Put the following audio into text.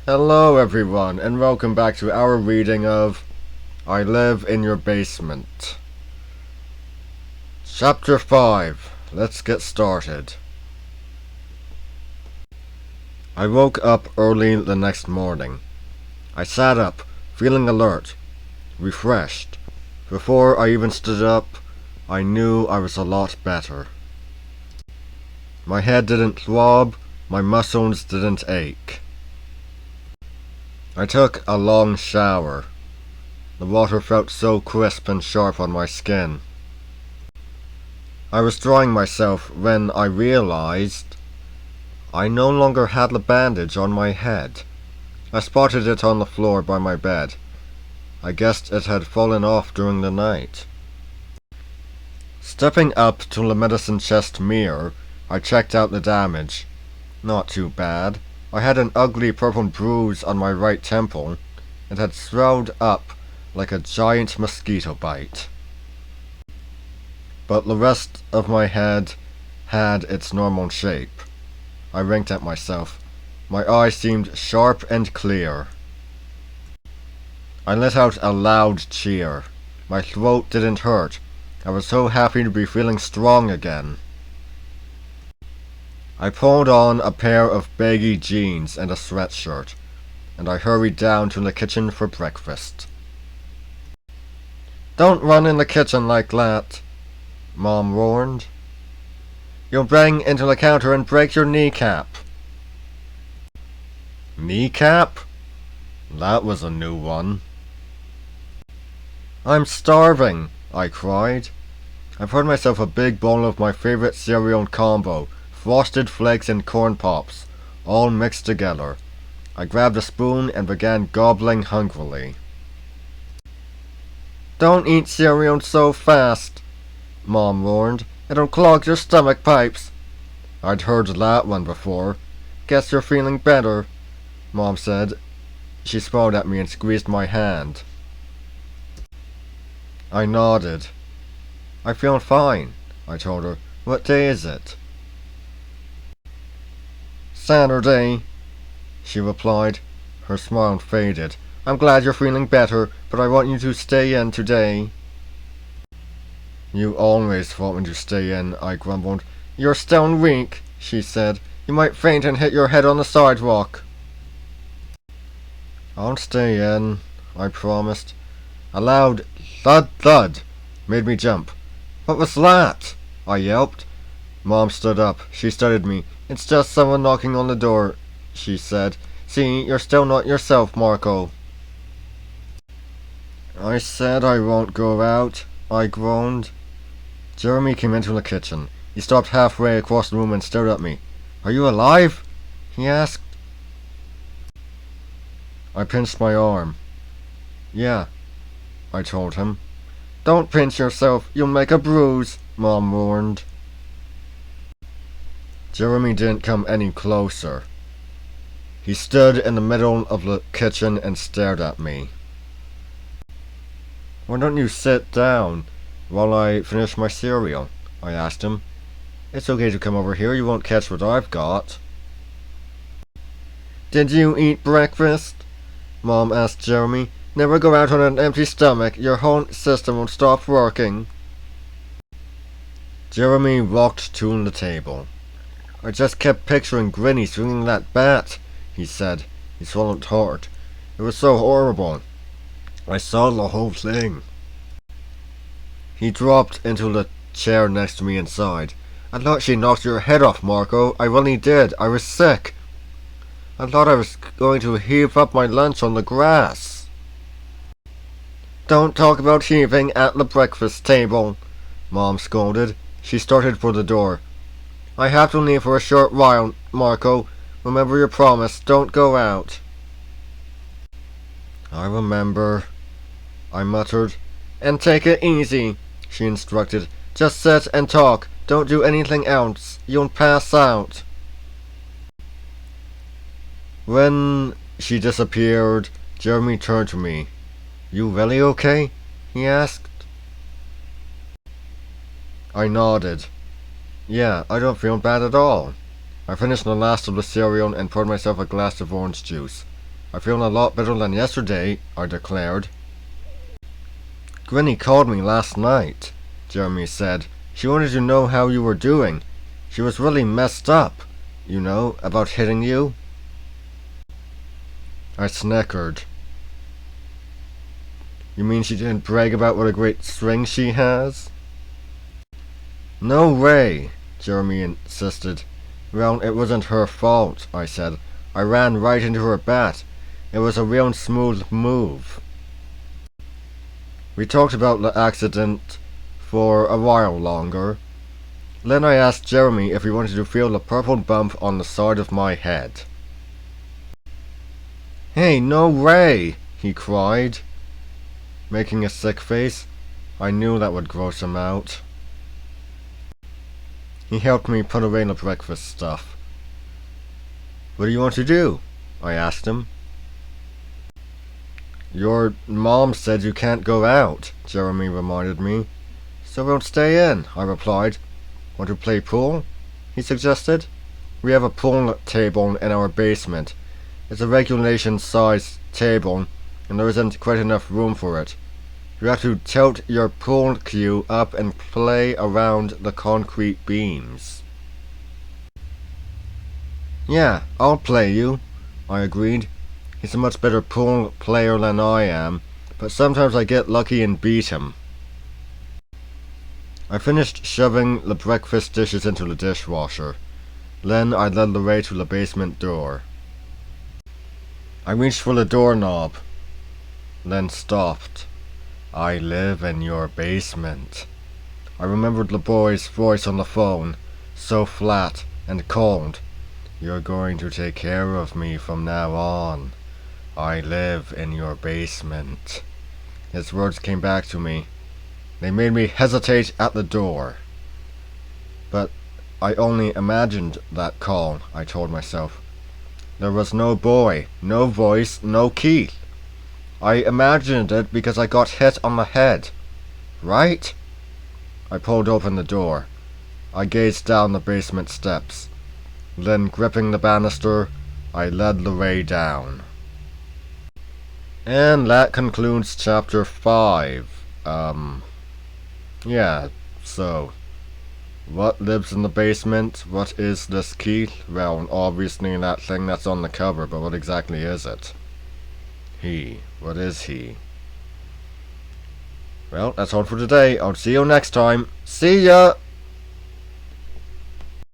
Hello everyone, and welcome back to our reading of I Live in Your Basement. Chapter 5. Let's get started. I woke up early the next morning. I sat up, feeling alert, refreshed. Before I even stood up, I knew I was a lot better. My head didn't throb, my muscles didn't ache. I took a long shower. The water felt so crisp and sharp on my skin. I was drying myself when I realized I no longer had the bandage on my head. I spotted it on the floor by my bed. I guessed it had fallen off during the night. Stepping up to the medicine chest mirror, I checked out the damage. Not too bad. I had an ugly purple bruise on my right temple. It had swelled up like a giant mosquito bite. But the rest of my head had its normal shape. I winked at myself. My eyes seemed sharp and clear. I let out a loud cheer. My throat didn't hurt. I was so happy to be feeling strong again. I pulled on a pair of baggy jeans and a sweatshirt, and I hurried down to the kitchen for breakfast. "Don't run in the kitchen like that," Mom warned. "You'll bang into the counter and break your kneecap." Kneecap? That was a new one. "I'm starving," I cried. I poured myself a big bowl of my favorite cereal combo, Frosted Flakes and Corn Pops, all mixed together. I grabbed a spoon and began gobbling hungrily. "Don't eat cereal so fast," Mom warned. "It'll clog your stomach pipes." I'd heard that one before. "Guess you're feeling better," Mom said. She smiled at me and squeezed my hand. I nodded. "I feel fine," I told her. "What day is it?" "Saturday," she replied. Her smile faded. "I'm glad you're feeling better, but I want you to stay in today." "You always want me to stay in," I grumbled. "You're still weak," she said. "You might faint and hit your head on the sidewalk." "I'll stay in," I promised. A loud thud made me jump. "What was that?" I yelped. Mom stood up. She studied me. "It's just someone knocking on the door," she said. "See, you're still not yourself, Marco." "I said I won't go out," I groaned. Jeremy came into the kitchen. He stopped halfway across the room and stared at me. "Are you alive?" he asked. I pinched my arm. "Yeah," I told him. "Don't pinch yourself, you'll make a bruise," Mom warned. Jeremy didn't come any closer. He stood in the middle of the kitchen and stared at me. "Why don't you sit down while I finish my cereal?" I asked him. "It's okay to come over here, you won't catch what I've got." "Did you eat breakfast?" Mom asked Jeremy. "Never go out on an empty stomach, your whole system will stop working." Jeremy walked to the table. "I just kept picturing Grinny swinging that bat," he said. He swallowed hard. "It was so horrible. I saw the whole thing." He dropped into the chair next to me and sighed. "I thought she knocked your head off, Marco. I really did. I was sick. I thought I was going to heave up my lunch on the grass." "Don't talk about heaving at the breakfast table," Mom scolded. She started for the door. "I have to leave for a short while, Marco. Remember your promise. Don't go out." "I remember," I muttered. "And take it easy," she instructed. "Just sit and talk. Don't do anything else. You'll pass out." When she disappeared, Jeremy turned to me. "You really okay?" he asked. I nodded. "Yeah, I don't feel bad at all." I finished the last of the cereal and poured myself a glass of orange juice. I feel a lot better than yesterday, I declared. Granny called me last night, Jeremy said. She wanted to know how you were doing. She was really messed up, you know, about hitting you. I snickered. You mean she didn't brag about what a great string she has? No way, Jeremy insisted. Well, it wasn't her fault, I said. I ran right into her bat. It was a real smooth move. We talked about the accident for a while longer. Then I asked Jeremy if he wanted to feel the purple bump on the side of my head. Hey, no way, he cried, making a sick face. I knew that would gross him out. He helped me put away the breakfast stuff. What do you want to do? I asked him. Your mom said you can't go out, Jeremy reminded me. So we'll stay in, I replied. Want to play pool? He suggested. We have a pool table in our basement. It's a regulation-sized table, and there isn't quite enough room for it. You have to tilt your pool cue up and play around the concrete beams. Yeah, I'll play you, I agreed. He's a much better pool player than I am, but sometimes I get lucky and beat him. I finished shoving the breakfast dishes into the dishwasher. Then I led the way to the basement door. I reached for the doorknob, then stopped. I live in your basement. I remembered the boy's voice on the phone, so flat and cold. You're going to take care of me from now on. I live in your basement. His words came back to me. They made me hesitate at the door. But I only imagined that call, I told myself. There was no boy, no voice, no key. I imagined it because I got hit on the head. Right? I pulled open the door. I gazed down the basement steps. Then, gripping the banister, I led the way down. And that concludes chapter 5. Yeah, so, what lives in the basement? What is this key? Well, obviously that thing that's on the cover, but what exactly is it? He. What is he? Well, that's all for today. I'll see you next time. See ya!